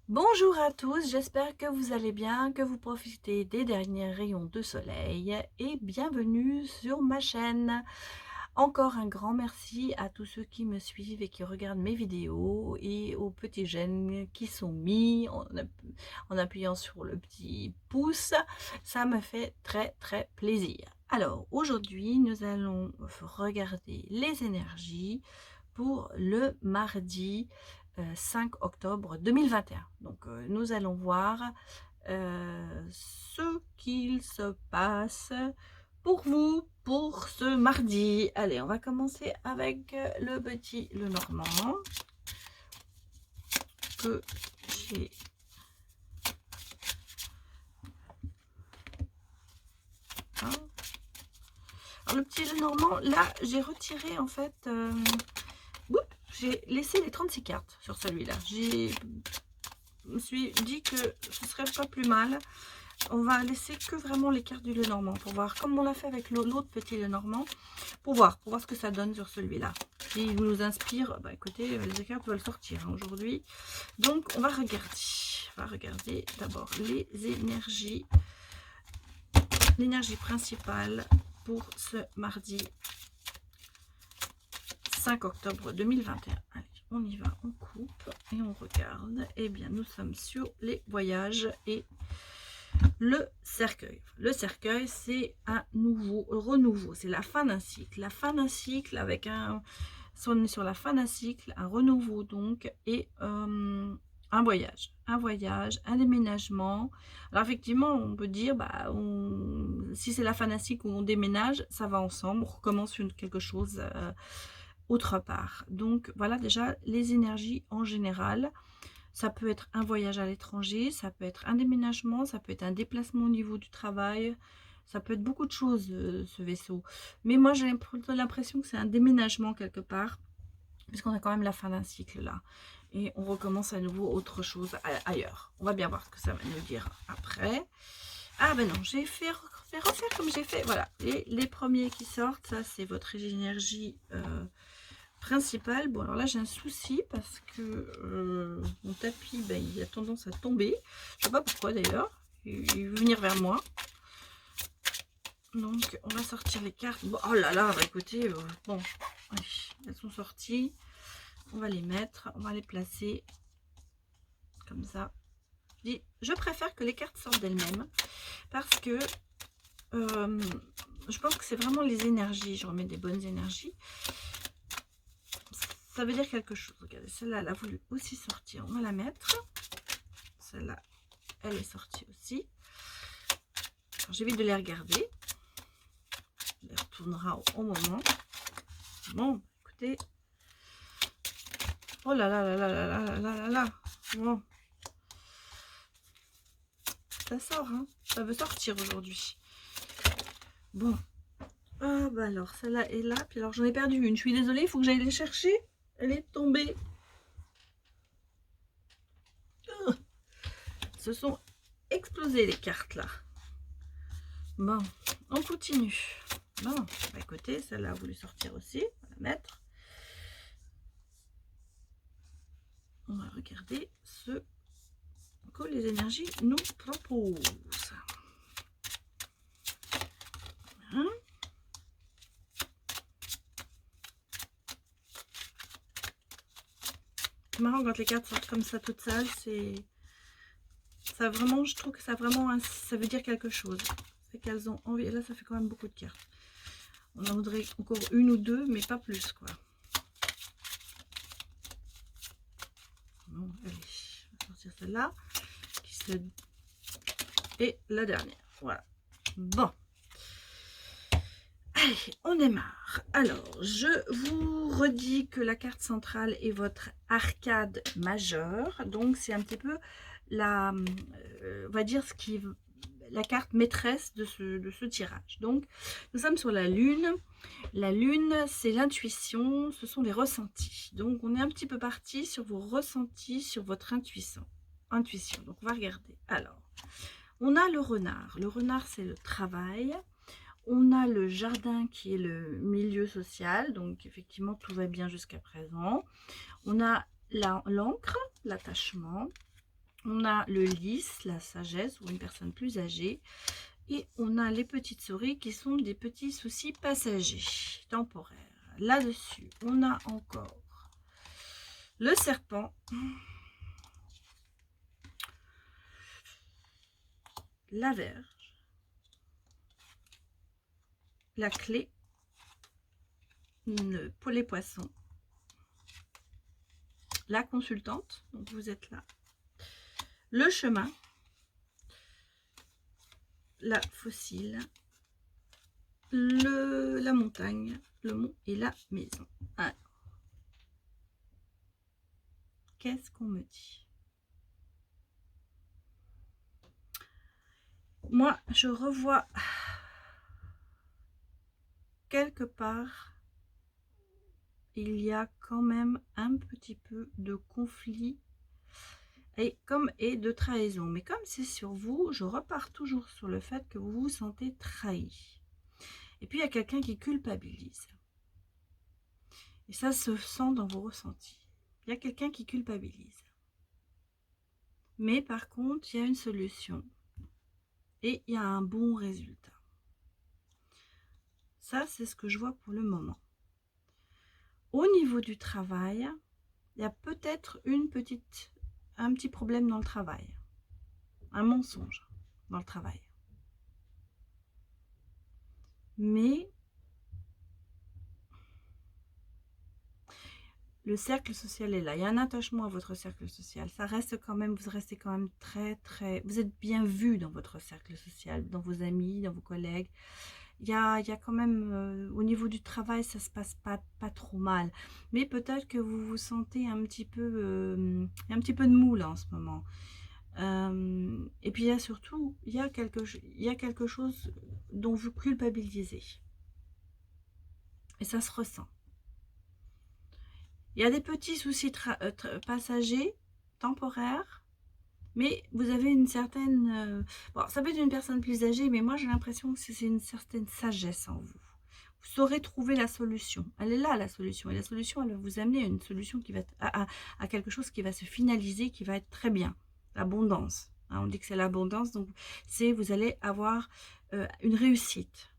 Bonjour à tous, j'espère que vous allez bien, que vous profitez des derniers rayons de soleil et bienvenue sur ma chaîne. Encore un grand merci à tous ceux qui me suivent et qui regardent mes vidéos et aux petits j'aime qui sont mis en appuyant sur le petit pouce. Ça me fait très plaisir. Alors aujourd'hui, nous allons regarder les énergies pour le mardi 5 octobre 2021. Donc nous allons voir ce qu'il se passe pour vous pour ce mardi. Allez, on va commencer avec le petit Lenormand que j'ai. Hein. Alors le petit Lenormand, là j'ai retiré en fait, j'ai laissé les 36 cartes sur celui-là. Je me suis dit que ce serait pas plus mal. On va laisser que vraiment les cartes du Lenormand pour voir, comme on l'a fait avec l'autre petit Lenormand, pour voir ce que ça donne sur celui-là. S'il nous inspire, bah écoutez, les cartes veulent sortir hein, aujourd'hui. Donc on va regarder d'abord l'énergie principale pour ce mardi 5 octobre 2021. Allez, on y va, on coupe et on regarde. Eh bien, nous sommes sur les voyages et le cercueil. Le cercueil, c'est un renouveau, c'est la fin d'un cycle. La fin d'un cycle avec on est sur la fin d'un cycle, un renouveau donc, et un voyage, un déménagement. Alors effectivement, on peut dire, bah, si c'est la fin d'un cycle où on déménage, ça va ensemble, on recommence quelque chose autre part. Donc voilà déjà les énergies en général. Ça peut être un voyage à l'étranger, ça peut être un déménagement, ça peut être un déplacement au niveau du travail, ça peut être beaucoup de choses, ce vaisseau. Mais moi, j'ai plutôt l'impression que c'est un déménagement quelque part, puisqu'on a quand même la fin d'un cycle là. Et on recommence à nouveau autre chose ailleurs. On va bien voir ce que ça va nous dire après. Ah ben non, j'ai fait refaire comme j'ai fait. Voilà, les premiers qui sortent, ça c'est votre énergie principale. Bon alors là j'ai un souci parce que mon tapis ben, il a tendance à tomber, je sais pas pourquoi d'ailleurs, il veut venir vers moi, donc on va sortir les cartes. Bon, oh là là, bah, écoutez, bon allez, elles sont sorties, on va les mettre, on va les placer comme ça. Je préfère que les cartes sortent d'elles-mêmes parce que je pense que c'est vraiment les énergies, je remets des bonnes énergies. Ça veut dire quelque chose. Regardez, celle-là, elle a voulu aussi sortir. On va la mettre. Celle-là, elle est sortie aussi. J'évite de les regarder. On les retournera au moment. Bon, écoutez. Oh là là là là là là là là là. Bon. Ça sort, hein. Ça veut sortir aujourd'hui. Bon. Ah bah alors, celle-là est là. Puis alors, j'en ai perdu une. Je suis désolée, il faut que j'aille les chercher. Elle est tombée. Se sont explosées les cartes là. Bon, on continue. Bon, bah écoutez, celle-là a voulu sortir aussi. On va la mettre. On va regarder ce que les énergies nous proposent. Hein, c'est marrant quand les cartes sortent comme ça toutes seules, c'est ça vraiment, je trouve que ça vraiment, ça veut dire quelque chose. C'est qu'elles ont envie. Et là, ça fait quand même beaucoup de cartes. On en voudrait encore une ou deux, mais pas plus, quoi. Bon, allez, on va sortir celle-là, et la dernière. Voilà. Bon. Allez, on démarre. Alors, je vous redis que la carte centrale est votre arcade majeure. Donc, c'est un petit peu la, on va dire, la carte maîtresse de ce tirage. Donc, nous sommes sur la lune. La lune, c'est l'intuition, ce sont les ressentis. Donc, on est un petit peu parti sur vos ressentis, sur votre intuition. Donc, on va regarder. Alors, on a le renard. Le renard, c'est le travail. On a le jardin qui est le milieu social, donc effectivement tout va bien jusqu'à présent. On a l'encre, l'attachement. On a le lys, la sagesse, ou une personne plus âgée. Et on a les petites souris qui sont des petits soucis passagers, temporaires. Là-dessus, on a encore le serpent, la Vierge, la clé, pour les poissons, la consultante, donc vous êtes là, le chemin, la fossile, la montagne, le mont et la maison. Alors, qu'est-ce qu'on me dit? Moi, je revois quelque part, il y a quand même un petit peu de conflit et de trahison. Mais comme c'est sur vous, je repars toujours sur le fait que vous vous sentez trahi. Et puis, il y a quelqu'un qui culpabilise. Et ça se sent dans vos ressentis. Il y a quelqu'un qui culpabilise. Mais par contre, il y a une solution. Et il y a un bon résultat. Ça, c'est ce que je vois pour le moment. Au niveau du travail, il y a peut-être un petit problème dans le travail. Un mensonge dans le travail. Mais le cercle social est là. Il y a un attachement à votre cercle social. Ça reste quand même, vous restez quand même très... Vous êtes bien vu dans votre cercle social, dans vos amis, dans vos collègues. Il y a quand même, au niveau du travail, ça se passe pas trop mal. Mais peut-être que vous vous sentez un petit peu de mou là en ce moment. Et puis il y a surtout, il y a quelque chose dont vous culpabilisez. Et ça se ressent. Il y a des petits soucis passagers, temporaires, mais vous avez une certaine... bon, ça peut être une personne plus âgée, mais moi j'ai l'impression que c'est une certaine sagesse en vous. Vous saurez trouver la solution. Elle est là, la solution. Et la solution, elle va vous amener à une solution qui va être, à quelque chose qui va se finaliser, qui va être très bien. L'abondance. Hein, on dit que c'est l'abondance, donc vous allez avoir une réussite.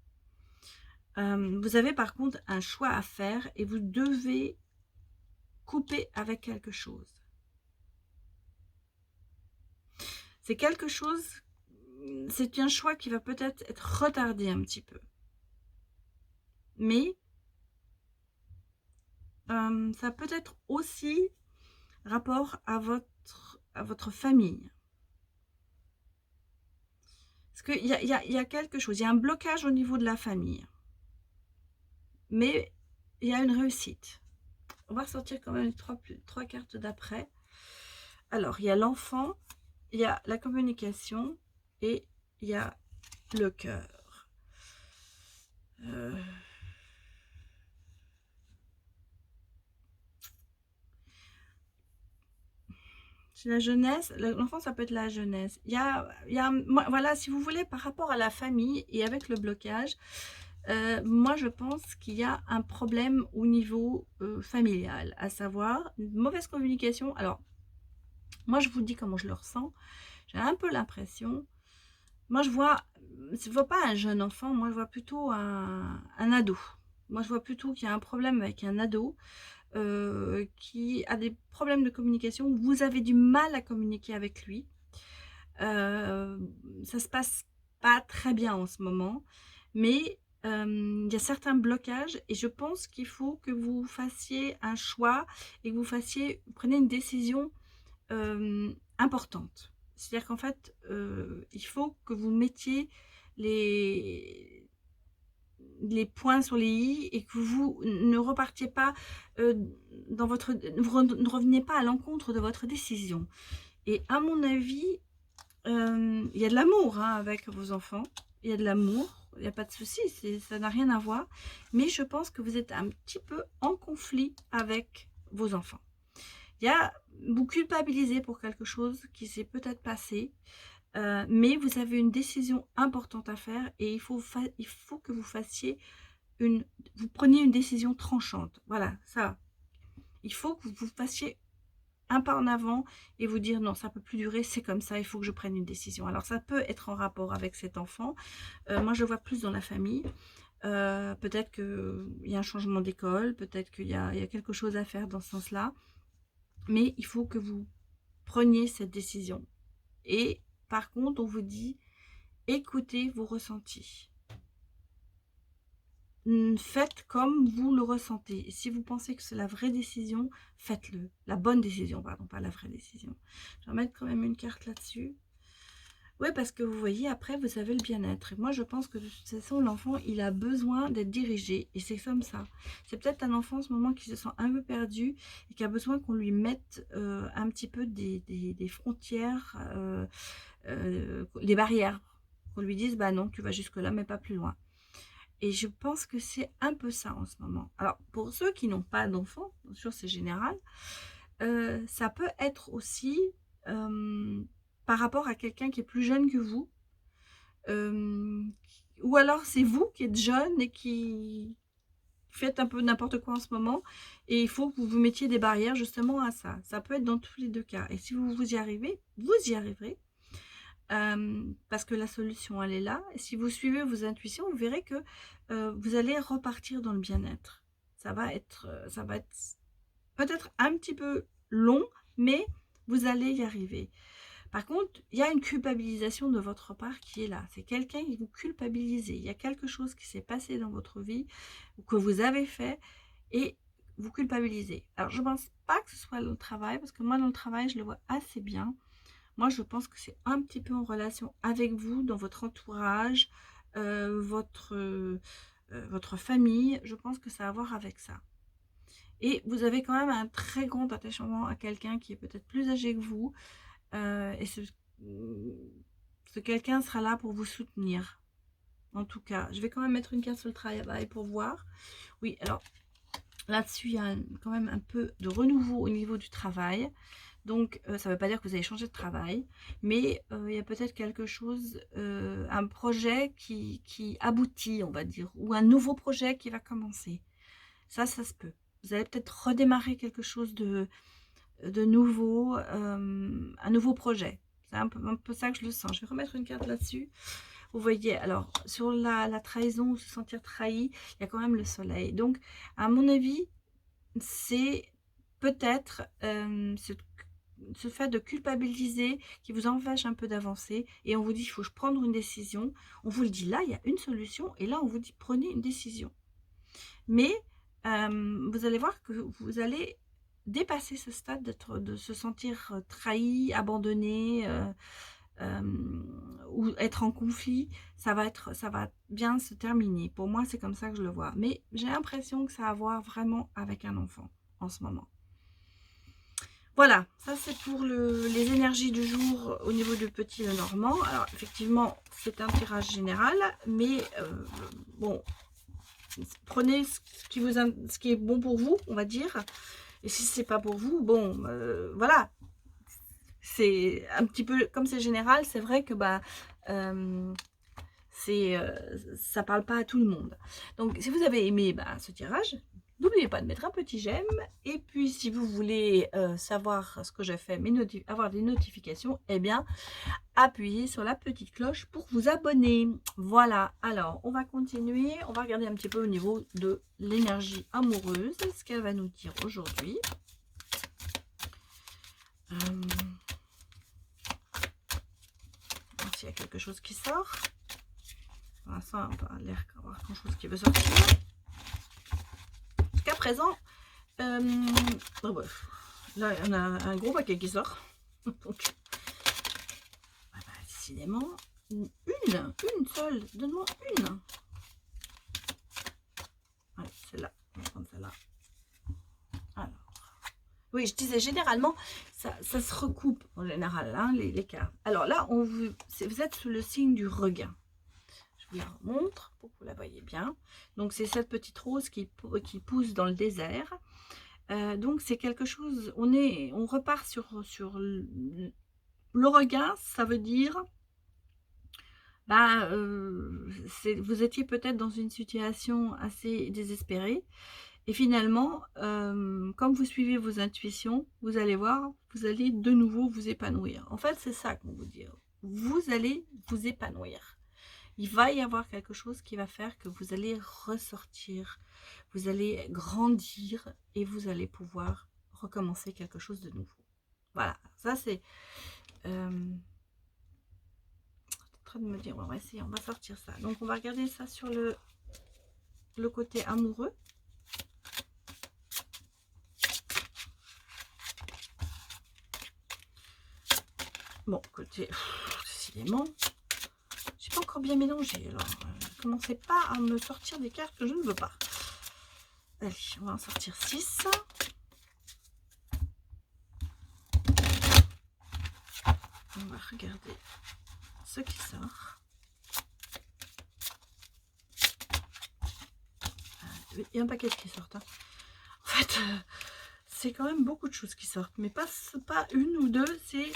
Vous avez par contre un choix à faire et vous devez couper avec quelque chose. C'est quelque chose, c'est un choix qui va peut-être être retardé un petit peu. Mais ça peut être aussi rapport à votre famille. Parce qu'il y a quelque chose, il y a un blocage au niveau de la famille. Mais il y a une réussite. On va ressortir quand même les trois cartes d'après. Alors, il y a l'enfant, il y a la communication et il y a le cœur. C'est la jeunesse, l'enfant ça peut être la jeunesse. Voilà, si vous voulez, par rapport à la famille et avec le blocage, moi je pense qu'il y a un problème au niveau familial, à savoir une mauvaise communication. Alors, moi je vous dis comment je le ressens. J'ai un peu l'impression, moi je vois pas un jeune enfant, moi je vois plutôt un ado. Moi je vois plutôt qu'il y a un problème avec un ado. Qui a des problèmes de communication, vous avez du mal à communiquer avec lui. Ça se passe pas très bien en ce moment, mais il y a certains blocages et je pense qu'il faut que vous fassiez un choix et que vous preniez une décision importante. C'est-à-dire qu'en fait, il faut que vous mettiez les points sur les i et que vous ne repartiez pas ne reveniez pas à l'encontre de votre décision. Et à mon avis, il y a de l'amour avec vos enfants, il y a de l'amour, il n'y a pas de souci, ça n'a rien à voir, mais je pense que vous êtes un petit peu en conflit avec vos enfants. Vous culpabilisez pour quelque chose qui s'est peut-être passé, mais vous avez une décision importante à faire et il faut que vous fassiez vous preniez une décision tranchante. Voilà, ça. Il faut que vous fassiez un pas en avant et vous dire non, ça peut plus durer, c'est comme ça, il faut que je prenne une décision. Alors ça peut être en rapport avec cet enfant. Moi je le vois plus dans la famille. Peut-être qu'il y a un changement d'école, peut-être qu'il y a quelque chose à faire dans ce sens-là. Mais il faut que vous preniez cette décision. Et par contre, on vous dit, écoutez vos ressentis. Faites comme vous le ressentez. Et si vous pensez que c'est la vraie décision, faites-le. La bonne décision, pardon, pas la vraie décision. Je vais mettre quand même une carte là-dessus. Oui, parce que vous voyez, après, vous avez le bien-être. Et moi, je pense que de toute façon, l'enfant, il a besoin d'être dirigé. Et c'est comme ça. C'est peut-être un enfant en ce moment qui se sent un peu perdu et qui a besoin qu'on lui mette un petit peu des frontières, des barrières. Qu'on lui dise, bah non, tu vas jusque-là, mais pas plus loin. Et je pense que c'est un peu ça en ce moment. Alors, pour ceux qui n'ont pas d'enfants, bien sûr, c'est général, ça peut être aussi par rapport à quelqu'un qui est plus jeune que vous. Ou alors, c'est vous qui êtes jeune et qui faites un peu n'importe quoi en ce moment. Et il faut que vous vous mettiez des barrières justement à ça. Ça peut être dans tous les deux cas. Et si vous y arrivez, vous y arriverez. Parce que la solution elle est là, et si vous suivez vos intuitions, vous verrez que vous allez repartir dans le bien-être. Ça va être peut-être un petit peu long, mais vous allez y arriver. Par contre, il y a une culpabilisation de votre part qui est là. C'est quelqu'un qui vous culpabilise. Il y a quelque chose qui s'est passé dans votre vie ou que vous avez fait et vous culpabilisez. Alors, je ne pense pas que ce soit le travail, parce que moi, dans le travail, je le vois assez bien. Moi, je pense que c'est un petit peu en relation avec vous, dans votre entourage, votre famille. Je pense que ça a à voir avec ça. Et vous avez quand même un très grand attachement à quelqu'un qui est peut-être plus âgé que vous. Et ce quelqu'un sera là pour vous soutenir. En tout cas, je vais quand même mettre une carte sur le travail pour voir. Oui, alors là-dessus, il y a quand même un peu de renouveau au niveau du travail. Donc, ça ne veut pas dire que vous allez changer de travail, mais il y a peut-être quelque chose, un projet qui aboutit, on va dire, ou un nouveau projet qui va commencer. Ça se peut. Vous allez peut-être redémarrer quelque chose de nouveau, un nouveau projet. C'est un peu ça que je le sens. Je vais remettre une carte là-dessus. Vous voyez, alors, sur la trahison, se sentir trahi, il y a quand même le soleil. Donc, à mon avis, c'est peut-être ce fait de culpabiliser qui vous empêche un peu d'avancer, et on vous dit il faut prendre une décision. On vous le dit là, il y a une solution, et là on vous dit prenez une décision. Mais vous allez voir que vous allez dépasser ce stade de se sentir trahi, abandonné, ou être en conflit. Ça va bien se terminer. Pour moi, c'est comme ça que je le vois. Mais j'ai l'impression que ça a à voir vraiment avec un enfant en ce moment. Voilà, ça c'est pour les énergies du jour au niveau du petit Lenormand. Alors effectivement, c'est un tirage général, mais bon, prenez ce qui est bon pour vous, on va dire. Et si c'est pas pour vous, bon, voilà. C'est un petit peu, comme c'est général, c'est vrai que ça parle pas à tout le monde. Donc si vous avez aimé ce tirage, n'oubliez pas de mettre un petit j'aime. Et puis si vous voulez savoir ce que je fais, avoir des notifications, eh bien appuyez sur la petite cloche pour vous abonner. Voilà, alors on va continuer, on va regarder un petit peu au niveau de l'énergie amoureuse, ce qu'elle va nous dire aujourd'hui. S'il y a quelque chose qui sort. Pour l'instant, on n'a pas l'air d'avoir grand chose qui veut sortir. Jusqu'à présent, oh bref, là, on a un gros paquet qui sort. Donc, décidément, une seule. Donne-moi une. Allez, celle-là. On va prendre celle-là. Alors, oui, je disais, généralement, ça se recoupe en général, hein, les cartes. Alors là, vous êtes sous le signe du regain. Je vous la remontre pour que vous la voyez bien. Donc, c'est cette petite rose qui pousse dans le désert. Donc, c'est quelque chose, on repart sur le regain, ça veut dire, vous étiez peut-être dans une situation assez désespérée. Et finalement, comme vous suivez vos intuitions, vous allez voir, vous allez de nouveau vous épanouir. En fait, c'est ça qu'on vous dit. Vous allez vous épanouir. Il va y avoir quelque chose qui va faire que vous allez ressortir, vous allez grandir et vous allez pouvoir recommencer quelque chose de nouveau. Voilà, ça c'est... en train de me dire, on va essayer, on va sortir ça. Donc on va regarder ça sur le côté amoureux. Bon, côté... décidément, j'ai pas encore bien mélangé. Alors, commencez pas à me sortir des cartes que je ne veux pas. Allez, on va en sortir 6. On va regarder ce qui sort. Il y a un paquet qui sort. Hein. En fait, c'est quand même beaucoup de choses qui sortent. Mais pas une ou deux, c'est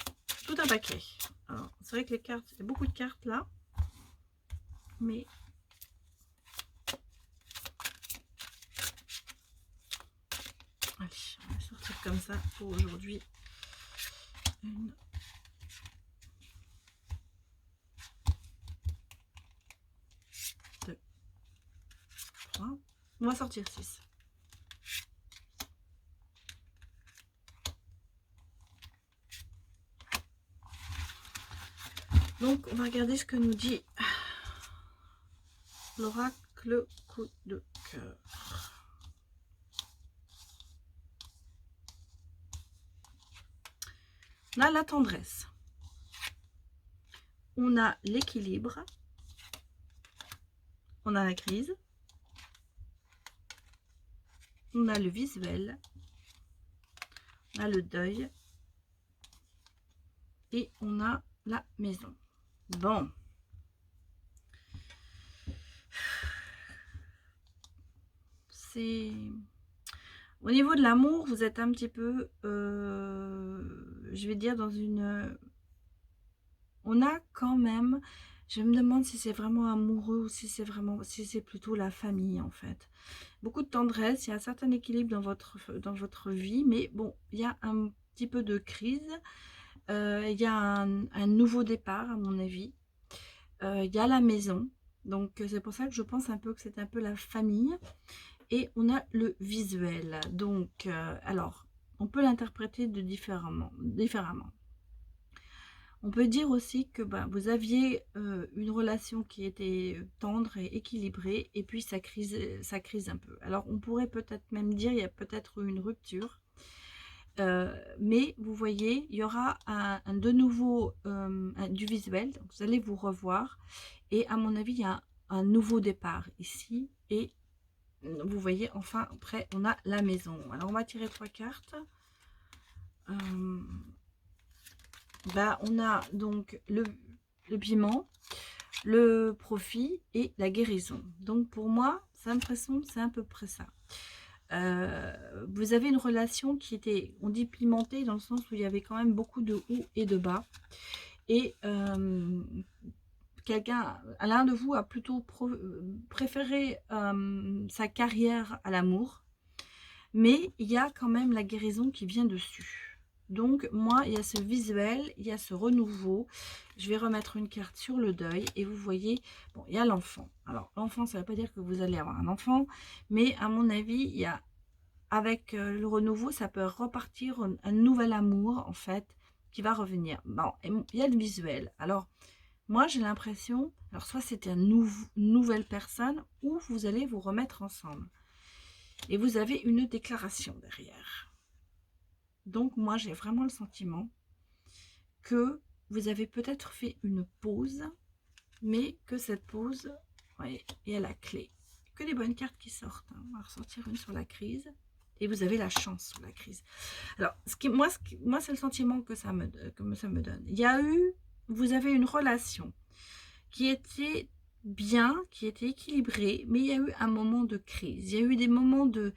tout un paquet. Alors, c'est vrai que les cartes, il y a beaucoup de cartes là. Mais... allez, on va sortir comme ça pour aujourd'hui. 1, 2, 3. On va sortir 6. Donc, on va regarder ce que nous dit l'oracle coup de cœur. On a la tendresse. On a l'équilibre. On a la crise. On a le visuel. On a le deuil. Et on a la maison. Bon. C'est... au niveau de l'amour, vous êtes un petit peu, je vais dire, dans une... on a quand même... je me demande si c'est vraiment amoureux ou si c'est plutôt la famille, en fait. Beaucoup de tendresse, il y a un certain équilibre dans votre vie, mais bon, il y a un petit peu de crise. Il y a un nouveau départ, à mon avis. Il y a la maison. Donc, c'est pour ça que je pense un peu que c'est un peu la famille. Et on a le visuel. Donc, alors, on peut l'interpréter différemment. On peut dire aussi que vous aviez une relation qui était tendre et équilibrée, et puis ça crise un peu. Alors, on pourrait peut-être même dire, il y a peut-être une rupture. Mais vous voyez, il y aura de nouveau du visuel. Donc, vous allez vous revoir. Et à mon avis, il y a un nouveau départ ici. Et vous voyez, enfin, après, on a la maison. Alors, on va tirer 3 cartes. On a donc le piment, le profit et la guérison. Donc, pour moi, j'ai l'impression que c'est à peu près ça. Vous avez une relation qui était, on dit pimentée, dans le sens où il y avait quand même beaucoup de hauts et de bas. Et l'un de vous a plutôt préféré sa carrière à l'amour, mais il y a quand même la guérison qui vient dessus. Donc moi, il y a ce visuel, il y a ce renouveau. Je vais remettre une carte sur le deuil et vous voyez, bon, il y a l'enfant. Alors l'enfant, ça ne veut pas dire que vous allez avoir un enfant, mais à mon avis, il y a, avec le renouveau, ça peut repartir un nouvel amour en fait qui va revenir. Bon, et il y a le visuel. Alors moi, j'ai l'impression, alors soit c'était une nouvelle personne ou vous allez vous remettre ensemble. Et vous avez une déclaration derrière. Donc, moi, j'ai vraiment le sentiment que vous avez peut-être fait une pause, mais que cette pause, ouais, est à la clé. Que des bonnes cartes qui sortent. Hein. On va ressortir une sur la crise. Et vous avez la chance sur la crise. Alors, moi c'est le sentiment que ça me donne. Il y a eu... vous avez une relation qui était bien, qui était équilibrée, mais il y a eu un moment de crise. Il y a eu des moments de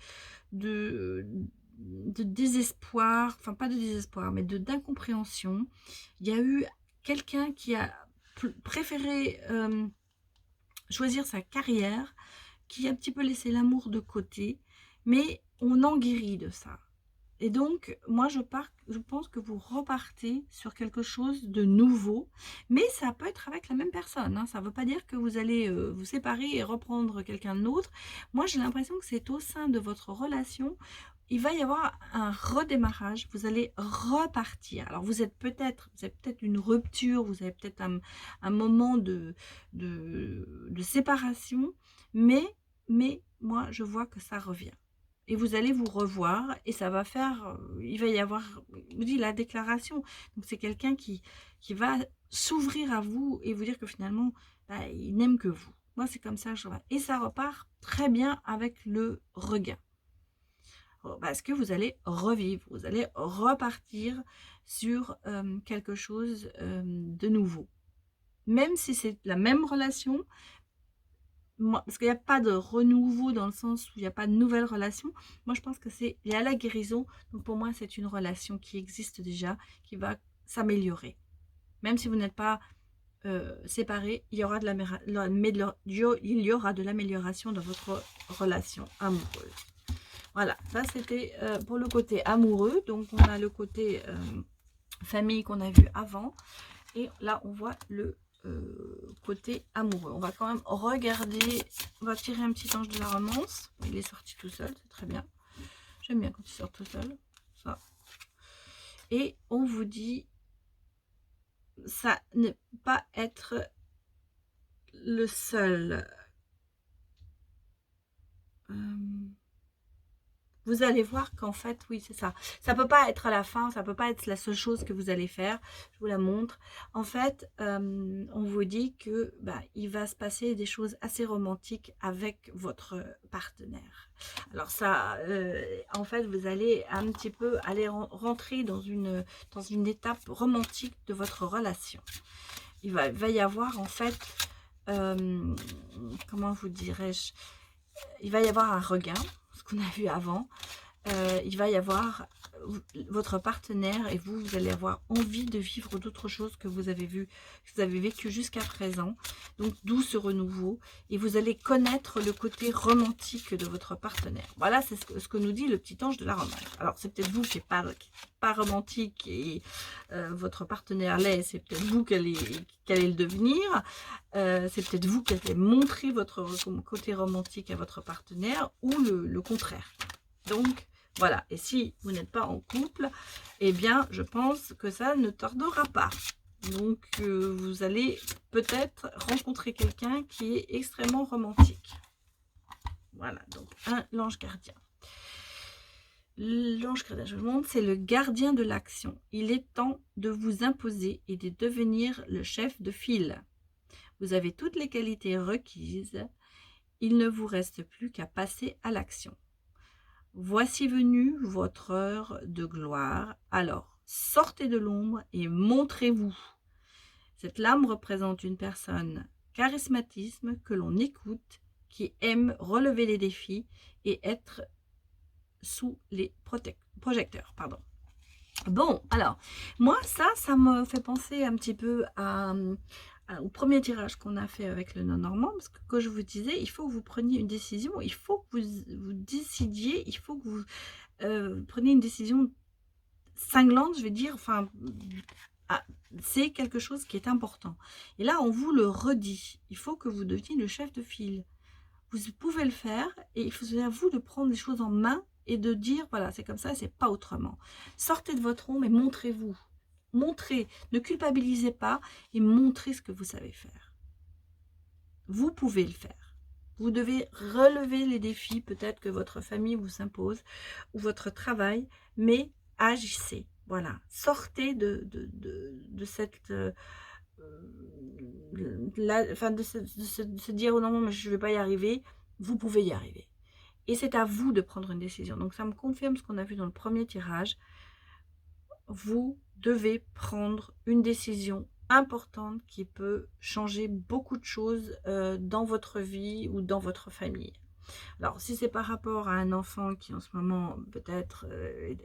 désespoir, enfin pas de désespoir, mais d'incompréhension. Il y a eu quelqu'un qui a préféré choisir sa carrière, qui a un petit peu laissé l'amour de côté. mais on en guérit de ça. Et donc, moi, je pense que vous repartez sur quelque chose de nouveau, mais ça peut être avec la même personne, hein. Ça ne veut pas dire que vous allez vous séparer et reprendre quelqu'un d'autre. Moi, j'ai l'impression que c'est au sein de votre relation, il va y avoir un redémarrage, vous allez repartir. Alors, vous avez peut-être une rupture, vous avez peut-être un moment de séparation, mais moi, je vois que ça revient. Et vous allez vous revoir et ça va faire, il va y avoir, je vous dis, la déclaration. Donc c'est quelqu'un qui va s'ouvrir à vous et vous dire que finalement, bah, il n'aime que vous. Moi, c'est comme ça que je vois. Et ça repart très bien avec le regain. Parce que vous allez revivre, vous allez repartir sur quelque chose de nouveau. Même si c'est la même relation, moi, parce qu'il n'y a pas de renouveau dans le sens où il n'y a pas de nouvelle relation. Moi, je pense que il y a la guérison. Donc, pour moi, c'est une relation qui existe déjà, qui va s'améliorer. Même si vous n'êtes pas séparés, il y aura de l'amélioration dans votre relation amoureuse. Voilà, ça c'était pour le côté amoureux. Donc, on a le côté famille qu'on a vu avant. Et là, on voit le côté amoureux. On va quand même regarder, on va tirer un petit ange de la romance. Il est sorti tout seul, c'est très bien. J'aime bien quand il sort tout seul. Ça. Et on vous dit, ça ne pas être le seul. Vous allez voir qu'en fait, oui, c'est ça. Ça ne peut pas être à la fin, ça ne peut pas être la seule chose que vous allez faire. Je vous la montre. En fait, on vous dit que il va se passer des choses assez romantiques avec votre partenaire. Alors ça, en fait, vous allez un petit peu aller rentrer dans une étape romantique de votre relation. Il va y avoir en fait, comment vous dirais-je, il va y avoir un regain, ce qu'on a vu avant. Il va y avoir votre partenaire et vous allez avoir envie de vivre d'autres choses que vous avez vécu jusqu'à présent. Donc d'où ce renouveau, et vous allez connaître le côté romantique de votre partenaire. Voilà, c'est ce que nous dit le petit ange de la romance. Alors c'est peut-être vous qui n'êtes pas romantique et votre partenaire l'est, c'est peut-être vous qui allez le devenir. C'est peut-être vous qui allez montrer votre côté romantique à votre partenaire ou le contraire. Donc voilà, et si vous n'êtes pas en couple, eh bien, je pense que ça ne tardera pas. Donc, vous allez peut-être rencontrer quelqu'un qui est extrêmement romantique. Voilà, donc l'ange gardien. L'ange gardien, je vous montre, c'est le gardien de l'action. Il est temps de vous imposer et de devenir le chef de file. Vous avez toutes les qualités requises. Il ne vous reste plus qu'à passer à l'action. Voici venue votre heure de gloire. Alors, sortez de l'ombre et montrez-vous. Cette lame représente une personne charismatisme que l'on écoute, qui aime relever les défis et être sous les projecteurs. Pardon. Bon, alors, moi, ça me fait penser un petit peu au premier tirage qu'on a fait avec le non-normand, parce que comme je vous disais, il faut que vous preniez une décision, il faut que vous décidiez, il faut que vous preniez une décision cinglante, je vais dire, enfin, c'est quelque chose qui est important. Et là, on vous le redit, il faut que vous deveniez le chef de file. Vous pouvez le faire, et il faut à vous de prendre les choses en main et de dire, voilà, c'est comme ça, c'est pas autrement. Sortez de votre ombre et montrez-vous. Montrez, ne culpabilisez pas et montrez ce que vous savez faire. Vous pouvez le faire. Vous devez relever les défis peut-être que votre famille vous impose ou votre travail, mais agissez. Voilà, sortez de cette... de se dire oh non, mais je ne vais pas y arriver. Vous pouvez y arriver. Et c'est à vous de prendre une décision. Donc ça me confirme ce qu'on a vu dans le premier tirage. Vous devez prendre une décision importante qui peut changer beaucoup de choses dans votre vie ou dans votre famille. Alors, si c'est par rapport à un enfant qui en ce moment peut-être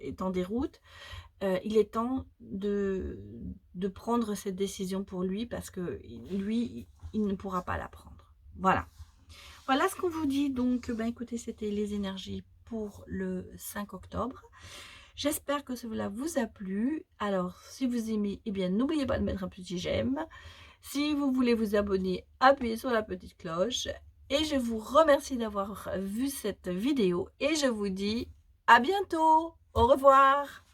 est en déroute, il est temps de prendre cette décision pour lui parce que lui, il ne pourra pas la prendre. Voilà. Voilà ce qu'on vous dit. Donc, écoutez, c'était les énergies pour le 5 octobre. J'espère que cela vous a plu. Alors, si vous aimez, eh bien, n'oubliez pas de mettre un petit j'aime. Si vous voulez vous abonner, appuyez sur la petite cloche. Et je vous remercie d'avoir vu cette vidéo. Et je vous dis à bientôt. Au revoir.